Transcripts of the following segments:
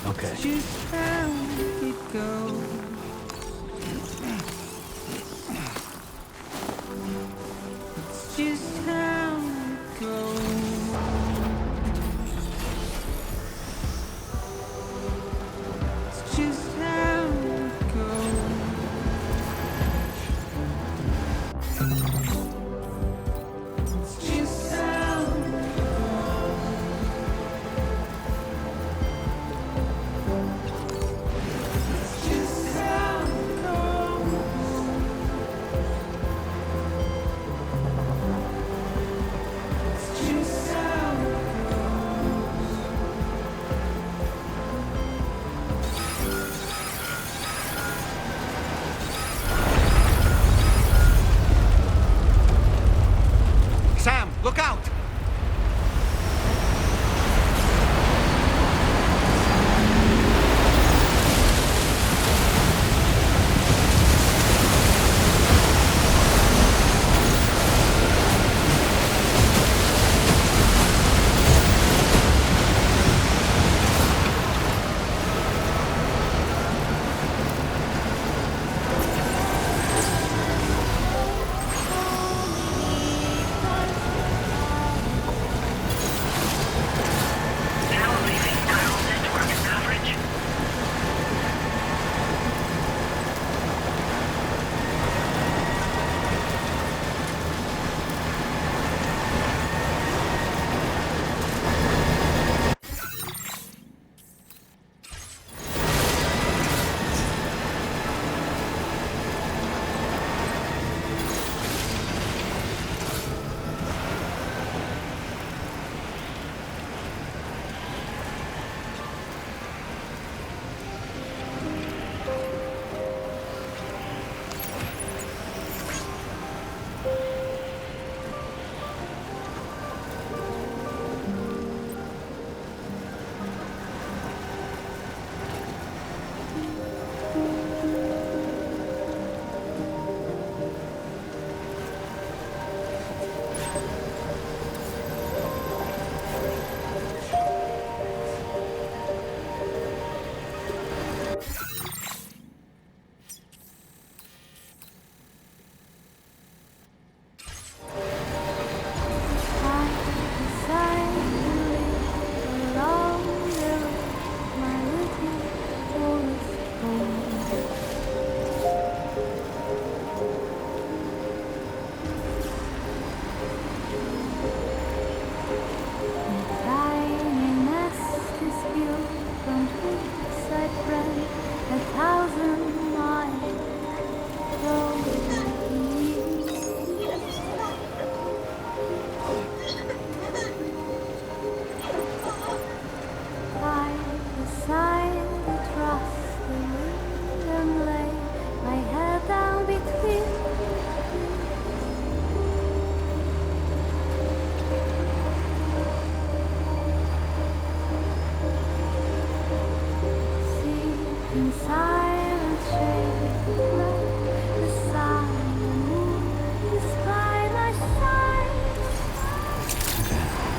Okay. Just how it goes. It's just how it goes. It's just how it goes. It's just how it It's just how it goes. It's just how it goes. Sam, look out! Now leaving neural network coverage.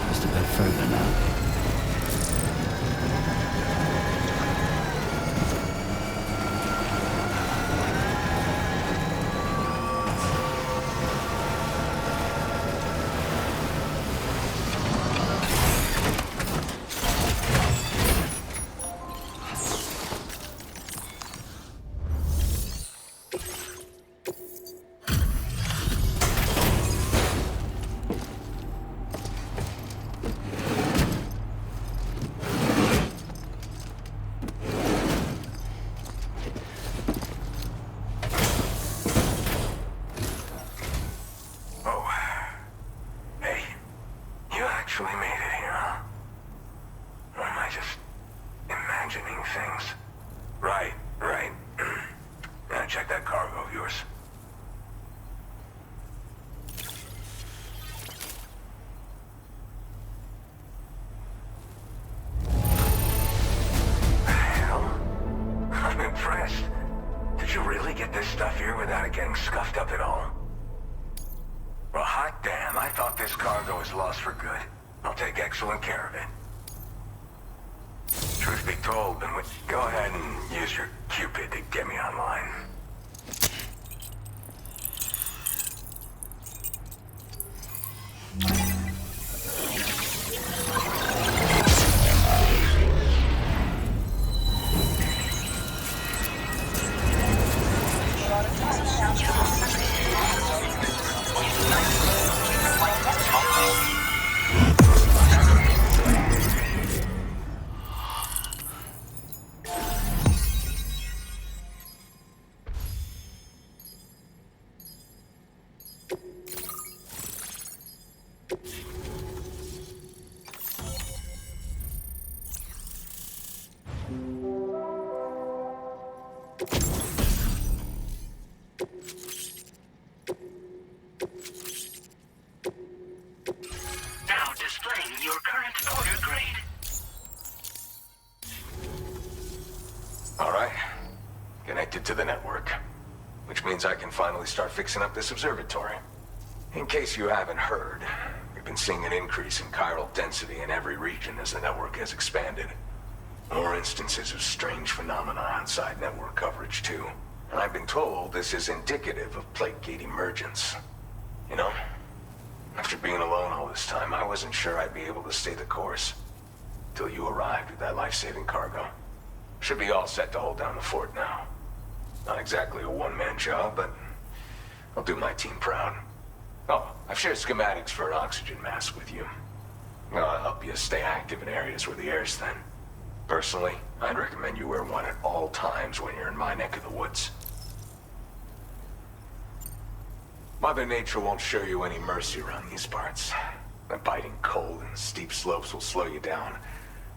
Just a bit further now. Actually made it here, huh? Or am I just imagining things? Right. Now check that cargo of yours. Hell? I'm impressed. Did you really get this stuff here without it getting scuffed up at all? Well, hot damn, I thought this cargo was lost for good. I'll take excellent care of it. Truth be told, then go ahead and use your Cupid to get me online. Now displaying your current order grade. All right. Connected to the network. Which means I can finally start fixing up this observatory. In case you haven't heard, we've been seeing an increase in chiral density in every region as the network has expanded. More instances of strange phenomena outside network coverage, too. And I've been told this is indicative of plate gate emergence. You know, after being alone all this time, I wasn't sure I'd be able to stay the course. Till you arrived with that life-saving cargo. Should be all set to hold down the fort now. Not exactly a one-man job, but I'll do my team proud. Oh, I've shared schematics for an oxygen mask with you. I'll help you stay active in areas where the air's thin. Personally, I'd recommend you wear one at all times when you're in my neck of the woods. Mother Nature won't show you any mercy around these parts. The biting cold and steep slopes will slow you down,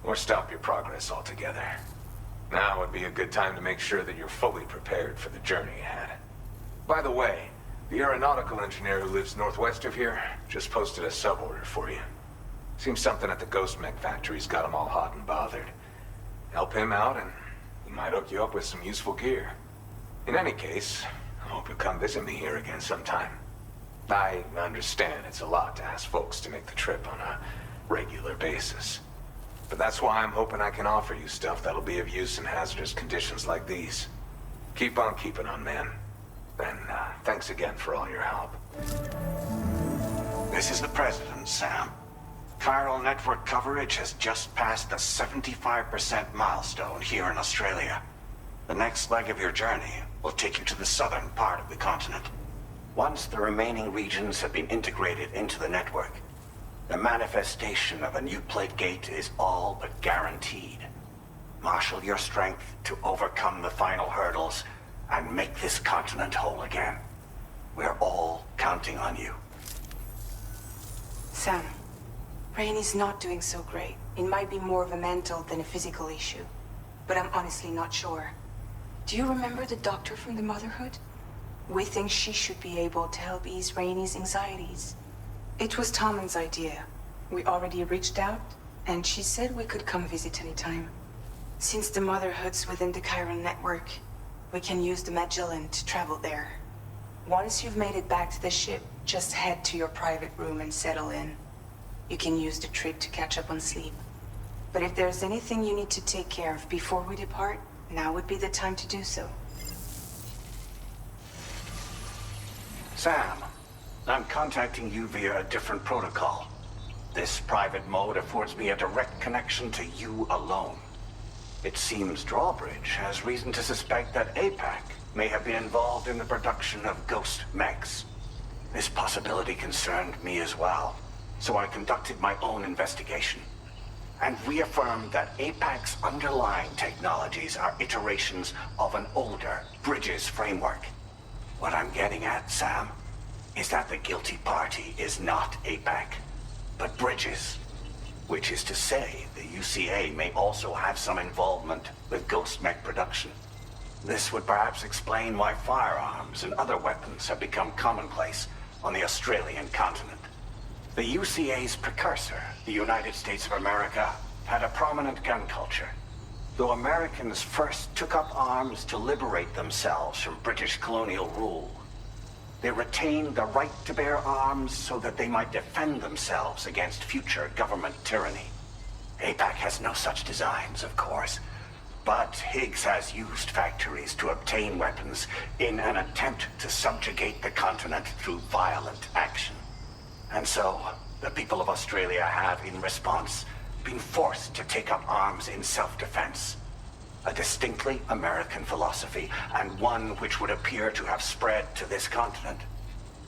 or stop your progress altogether. Now would be a good time to make sure that you're fully prepared for the journey ahead. By the way, the aeronautical engineer who lives northwest of here just posted a sub-order for you. Seems something at the Ghost Mech factory's got him all hot and bothered. Help him out and he might hook you up with some useful gear. In any case, I hope you'll come visit me here again sometime. I understand it's a lot to ask folks to make the trip on a regular basis. But that's why I'm hoping I can offer you stuff that'll be of use in hazardous conditions like these. Keep on keeping on, man. And thanks again for all your help. This is the President, Sam. Chiral network coverage has just passed the 75% milestone here in Australia. The next leg of your journey will take you to the southern part of the continent. Once the remaining regions have been integrated into the network, the manifestation of a new plate gate is all but guaranteed. Marshal your strength to overcome the final hurdles and make this continent whole again. We're all counting on you. Sam, Rainy's not doing so great. It might be more of a mental than a physical issue, but I'm honestly not sure. Do you remember the doctor from the Motherhood? We think she should be able to help ease Rainy's anxieties. It was Tommen's idea. We already reached out, and she said we could come visit anytime. Since the Motherhood's within the Chiron network, we can use the Magellan to travel there. Once you've made it back to the ship, just head to your private room and settle in. You can use the trip to catch up on sleep. But if there's anything you need to take care of before we depart, now would be the time to do so. Sam, I'm contacting you via a different protocol. This private mode affords me a direct connection to you alone. It seems Drawbridge has reason to suspect that APAC may have been involved in the production of ghost mechs. This possibility concerned me as well, so I conducted my own investigation and reaffirmed that APAC's underlying technologies are iterations of an older Bridges framework. What I'm getting at, Sam, is that the guilty party is not APAC, but Bridges. Which is to say, the UCA may also have some involvement with ghost mech production. This would perhaps explain why firearms and other weapons have become commonplace on the Australian continent. The UCA's precursor, the United States of America, had a prominent gun culture. Though Americans first took up arms to liberate themselves from British colonial rule, they retained the right to bear arms so that they might defend themselves against future government tyranny. APAC has no such designs, of course. But Higgs has used factories to obtain weapons in an attempt to subjugate the continent through violent action. And so, the people of Australia have, in response, been forced to take up arms in self-defense. A distinctly American philosophy, and one which would appear to have spread to this continent.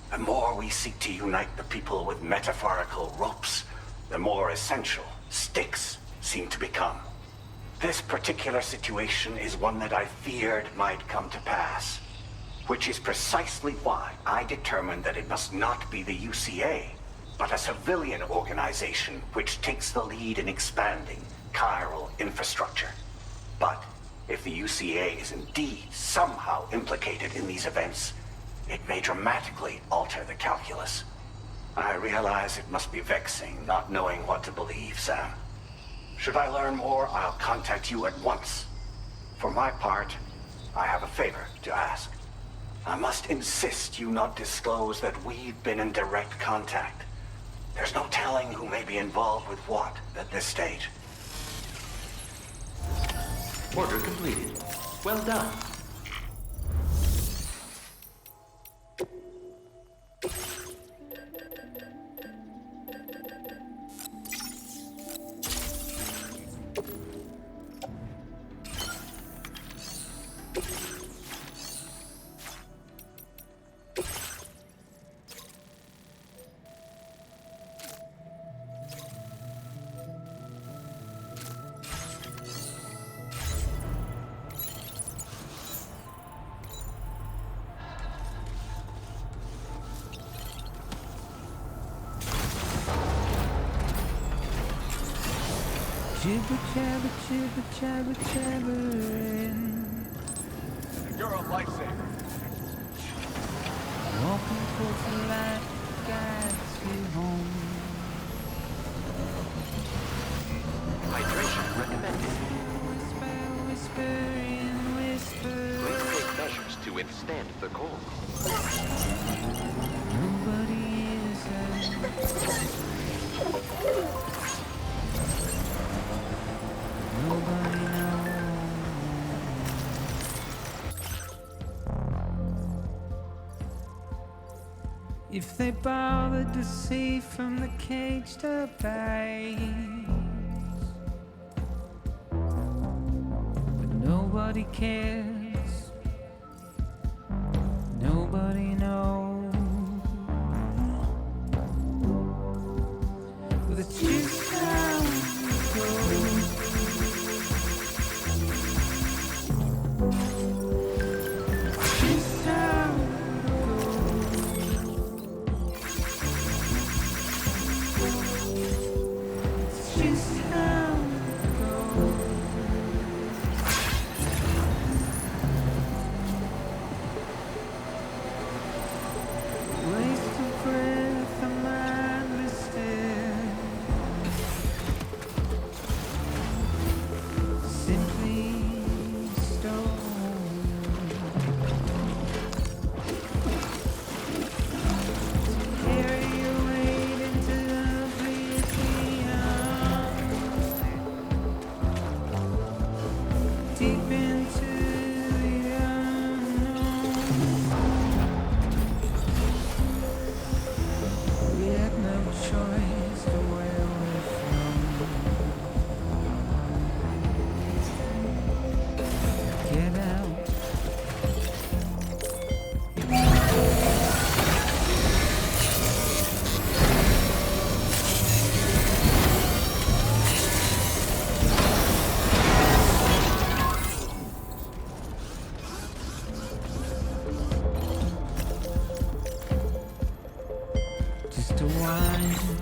The more we seek to unite the people with metaphorical ropes, the more essential sticks seem to become. This particular situation is one that I feared might come to pass, which is precisely why I determined that it must not be the UCA, but a civilian organization which takes the lead in expanding chiral infrastructure. But if the UCA is indeed somehow implicated in these events, it may dramatically alter the calculus. I realize it must be vexing not knowing what to believe, Sam. Should I learn more, I'll contact you at once. For my part, I have a favor to ask. I must insist you not disclose that we've been in direct contact. There's no telling who may be involved with what at this stage. Order completed. Well done. Jibber jabber, jibber jabber, jabbering. You're a lifesaver. Walking towards the light guides you home. Hydration recommended. Whisper, whispering, whisper. Please take measures to withstand the cold. Nobody is nobody knows. If they bothered to see from the caged up eyes, but nobody cares, nobody knows. But it's just how it goes. Just how it goes. It's just how it goes. Waste of breath, I'm mindless still. Simply stone. Carry your weight into the bleak beyond. Deep into the unknown. We had no choice to where we're from. Get out. Just a wine.